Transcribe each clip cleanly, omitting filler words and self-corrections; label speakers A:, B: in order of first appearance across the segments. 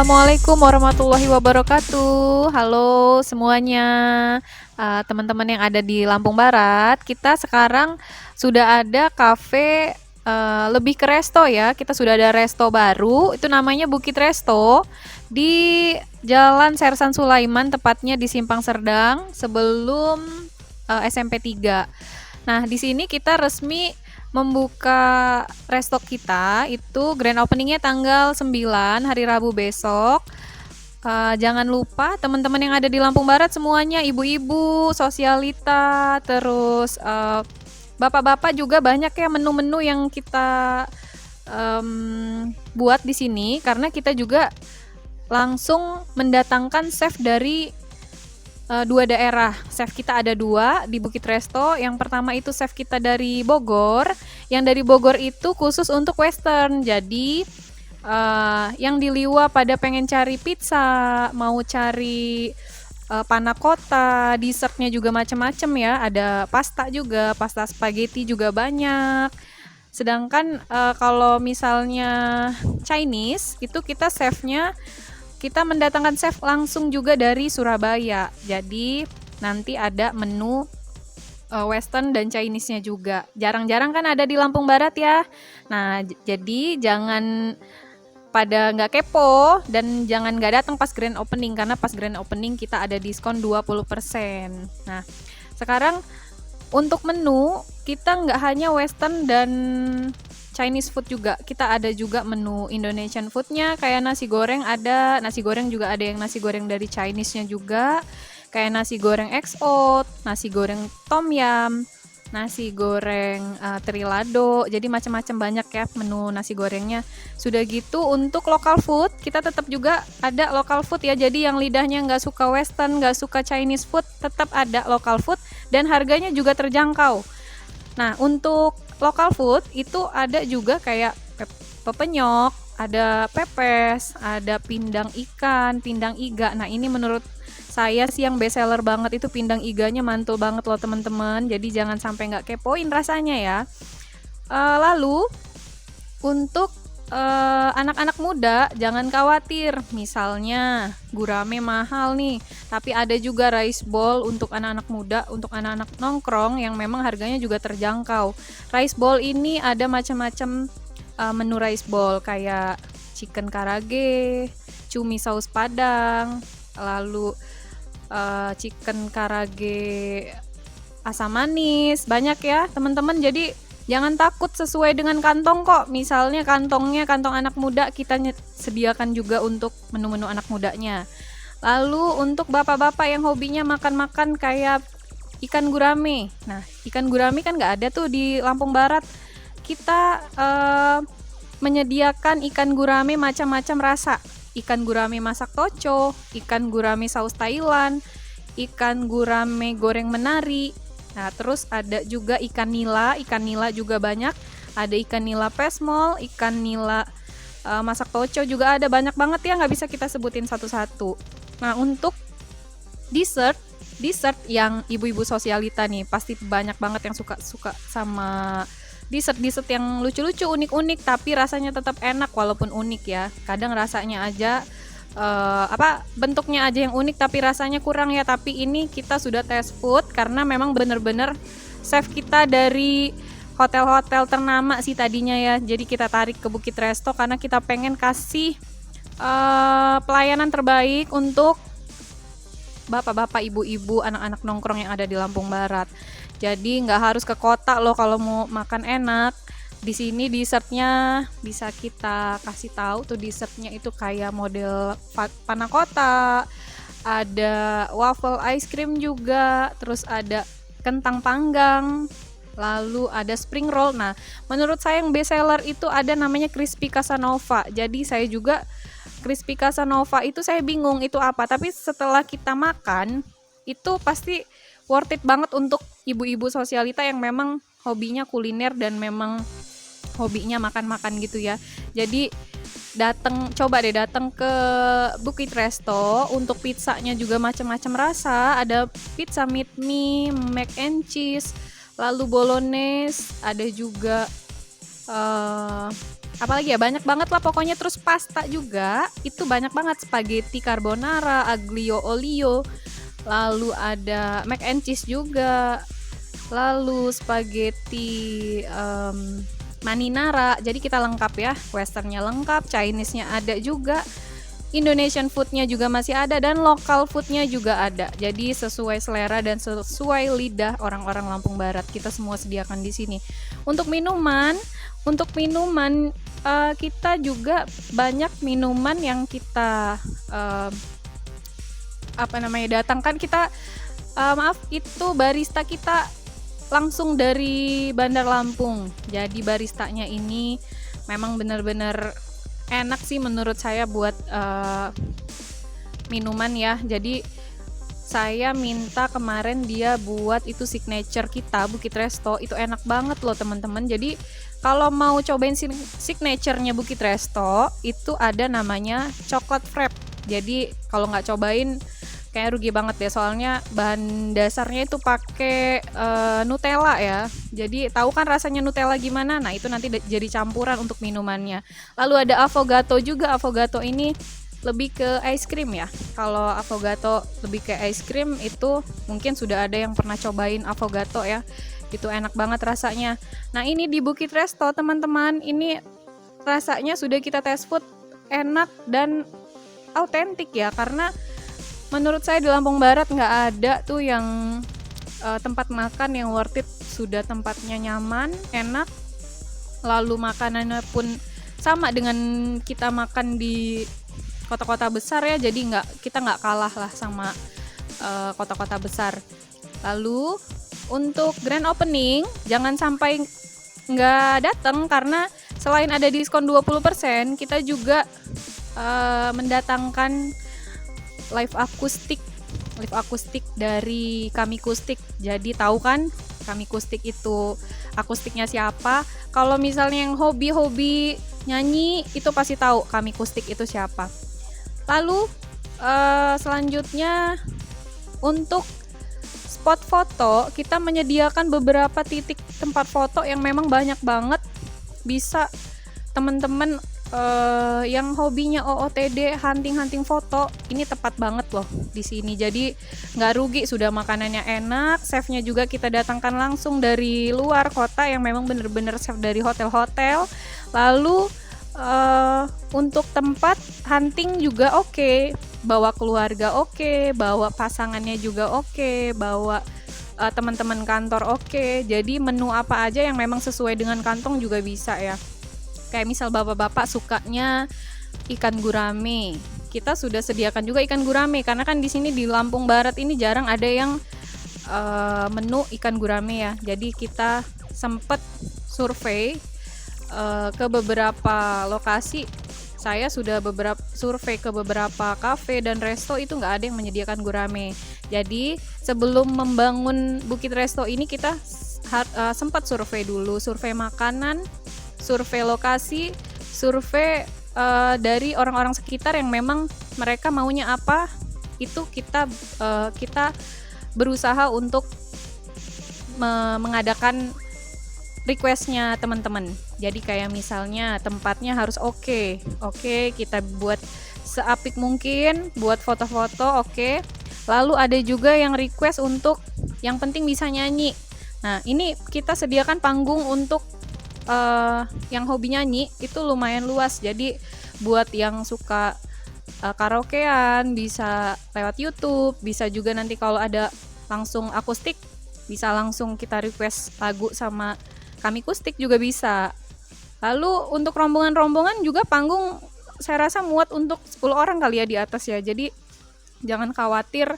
A: Assalamualaikum warahmatullahi wabarakatuh. Halo semuanya, teman-teman yang ada di Lampung Barat. Kita sekarang sudah ada kafe, lebih ke resto ya. Kita sudah ada resto baru, itu namanya Bukit Resto di Jalan Sersan Sulaiman, tepatnya di Simpang Serdang sebelum SMP 3. Nah, di sini kita resmi membuka restock kita itu grand openingnya tanggal 9 hari Rabu besok. Jangan lupa teman-teman yang ada di Lampung Barat semuanya, ibu-ibu, sosialita, terus bapak-bapak juga banyak ya menu-menu yang kita buat di sini karena kita juga langsung mendatangkan chef dari dua daerah. Chef kita ada dua di Bukit Resto. Yang pertama itu chef kita dari Bogor. Yang dari Bogor itu khusus untuk Western. Jadi yang di Liwa pada pengen cari pizza, mau cari panna cotta, dessertnya juga macam-macam ya. Ada pasta juga, pasta spaghetti juga banyak. Sedangkan kalau misalnya Chinese itu kita mendatangkan chef langsung juga dari Surabaya. Jadi nanti ada menu Western dan Chinese-nya juga. Jarang-jarang kan ada di Lampung Barat ya. Nah, jadi jangan pada nggak kepo dan jangan nggak datang pas grand opening karena pas grand opening kita ada diskon 20%. Nah, sekarang untuk menu kita nggak hanya Western dan Chinese food juga, kita ada juga menu Indonesian foodnya kayak nasi goreng ada, nasi goreng juga ada yang nasi goreng dari Chinese-nya juga, kayak nasi goreng XO, nasi goreng tom yum, nasi goreng trilado, jadi macam-macam banyak ya menu nasi gorengnya. Sudah gitu untuk local food kita tetap juga ada local food ya, jadi yang lidahnya nggak suka Western, nggak suka Chinese food tetap ada local food dan harganya juga terjangkau. Nah, untuk local food itu ada juga kayak pepenyok, ada pepes, ada pindang ikan, pindang iga. Nah, ini menurut saya sih yang best seller banget itu pindang iganya, mantul banget loh teman-teman. Jadi jangan sampai nggak kepoin rasanya ya. Lalu untuk anak-anak muda jangan khawatir, misalnya gurame mahal nih, tapi ada juga rice bowl untuk anak-anak muda, untuk anak-anak nongkrong yang memang harganya juga terjangkau. Rice bowl ini ada macam-macam menu rice bowl kayak chicken karage, cumi saus padang, lalu chicken karage asam manis, banyak ya teman-teman. Jadi jangan takut, sesuai dengan kantong kok. Misalnya kantongnya kantong anak muda, kita sediakan juga untuk menu-menu anak mudanya. Lalu untuk bapak-bapak yang hobinya makan-makan kayak ikan gurame. Nah, ikan gurame kan nggak ada tuh di Lampung Barat. Kita menyediakan ikan gurame macam-macam rasa. Ikan gurame masak toco, ikan gurame saus Thailand, ikan gurame goreng menari. Nah, terus ada juga ikan nila juga banyak. Ada ikan nila pesmol, ikan nila masak toco juga ada, banyak banget ya, nggak bisa kita sebutin satu-satu. Nah, untuk dessert yang ibu-ibu sosialita nih pasti banyak banget yang suka sama dessert yang lucu-lucu, unik-unik, tapi rasanya tetap enak walaupun unik ya. Kadang rasanya aja bentuknya aja yang unik tapi rasanya kurang ya. Tapi ini kita sudah test food karena memang bener-bener chef kita dari hotel-hotel ternama sih tadinya ya. Jadi kita tarik ke Bukit Resto karena kita pengen kasih pelayanan terbaik untuk bapak-bapak, ibu-ibu, anak-anak nongkrong yang ada di Lampung Barat. Jadi nggak harus ke kota loh kalau mau makan enak. Di sini dessertnya bisa kita kasih tahu tuh, dessertnya itu kayak model panna cotta, ada waffle ice cream juga, terus ada kentang panggang, lalu ada spring roll. Nah, menurut saya yang best seller itu ada namanya crispy casanova. Jadi saya juga crispy casanova itu saya bingung itu apa, tapi setelah kita makan itu pasti worth it banget untuk ibu-ibu sosialita yang memang hobinya kuliner dan memang hobinya makan-makan gitu ya. Jadi coba deh datang ke Bukit Resto. Untuk pizzanya juga macam-macam rasa, ada pizza meat me, mac and cheese, lalu bolognese, ada juga apalagi ya, banyak banget lah pokoknya. Terus pasta juga itu banyak banget, spaghetti carbonara, aglio olio, lalu ada mac and cheese juga, lalu spaghetti marinara. Jadi kita lengkap ya, westernnya lengkap, Chinese-nya ada juga, Indonesian foodnya juga masih ada, dan lokal foodnya juga ada. Jadi sesuai selera dan sesuai lidah orang-orang Lampung Barat, kita semua sediakan di sini. Untuk minuman, kita juga banyak minuman yang kita datangkan. Kita itu barista kita langsung dari Bandar Lampung. Jadi baristanya ini memang benar-benar enak sih menurut saya buat minuman ya. Jadi saya minta kemarin dia buat itu signature kita, Bukit Resto. Itu enak banget loh teman-teman. Jadi kalau mau cobain signaturenya Bukit Resto, itu ada namanya coklat frap. Jadi kalau nggak cobain kayak rugi banget deh, soalnya bahan dasarnya itu pakai Nutella ya. Jadi tahu kan rasanya Nutella gimana? Nah, itu nanti jadi campuran untuk minumannya. Lalu ada affogato juga. Affogato ini lebih ke ice cream ya. Kalau affogato lebih ke ice cream, itu mungkin sudah ada yang pernah cobain affogato ya. Itu enak banget rasanya. Nah, ini di Bukit Resto teman-teman, ini rasanya sudah kita tes food, enak dan autentik ya, karena menurut saya di Lampung Barat nggak ada tuh yang tempat makan yang worth it. Sudah tempatnya nyaman, enak, lalu makanannya pun sama dengan kita makan di kota-kota besar ya. Jadi kita nggak kalah lah sama kota-kota besar. Lalu untuk grand opening jangan sampai nggak datang, karena selain ada diskon 20%, kita juga mendatangkan live akustik dari Kami Kustik. Jadi tahu kan Kami Kustik itu akustiknya siapa? Kalau misalnya yang hobi nyanyi itu pasti tahu Kami Kustik itu siapa. Lalu selanjutnya untuk spot foto, kita menyediakan beberapa titik tempat foto yang memang banyak banget. Bisa teman-teman yang hobinya OOTD, hunting foto, ini tepat banget loh di sini. Jadi nggak rugi, sudah makanannya enak, chefnya juga kita datangkan langsung dari luar kota yang memang bener-bener chef dari hotel-hotel. Lalu untuk tempat hunting juga oke, bawa keluarga oke, bawa pasangannya juga oke, bawa teman-teman kantor oke. Jadi menu apa aja yang memang sesuai dengan kantong juga bisa ya. Kayak misal bapak-bapak sukanya ikan gurame, kita sudah sediakan juga ikan gurame, karena kan di sini di Lampung Barat ini jarang ada yang menu ikan gurame ya. Jadi kita sempet survei ke beberapa lokasi. Saya sudah survei ke beberapa kafe dan resto, itu nggak ada yang menyediakan gurame. Jadi sebelum membangun Bukit Resto ini kita sempat survei dulu, survei makanan, survei lokasi, survei dari orang-orang sekitar yang memang mereka maunya apa. Itu kita berusaha untuk mengadakan requestnya teman-teman. Jadi kayak misalnya tempatnya harus oke, kita buat seapik mungkin, buat foto-foto oke. Lalu ada juga yang request untuk yang penting bisa nyanyi. Nah, ini kita sediakan panggung untuk yang hobi nyanyi, itu lumayan luas. Jadi buat yang suka karaokean bisa lewat YouTube, bisa juga nanti kalau ada langsung akustik bisa langsung kita request lagu sama Kami Kustik juga bisa. Lalu untuk rombongan juga panggung saya rasa muat untuk 10 orang kali ya di atas ya. Jadi jangan khawatir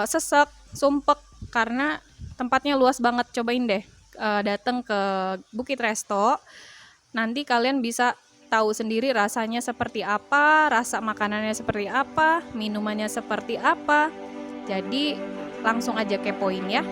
A: sesek, sumpek, karena tempatnya luas banget. Cobain deh datang ke Bukit Resto, nanti kalian bisa tahu sendiri rasanya seperti apa, rasa makanannya seperti apa, minumannya seperti apa. Jadi langsung aja kepoin ya.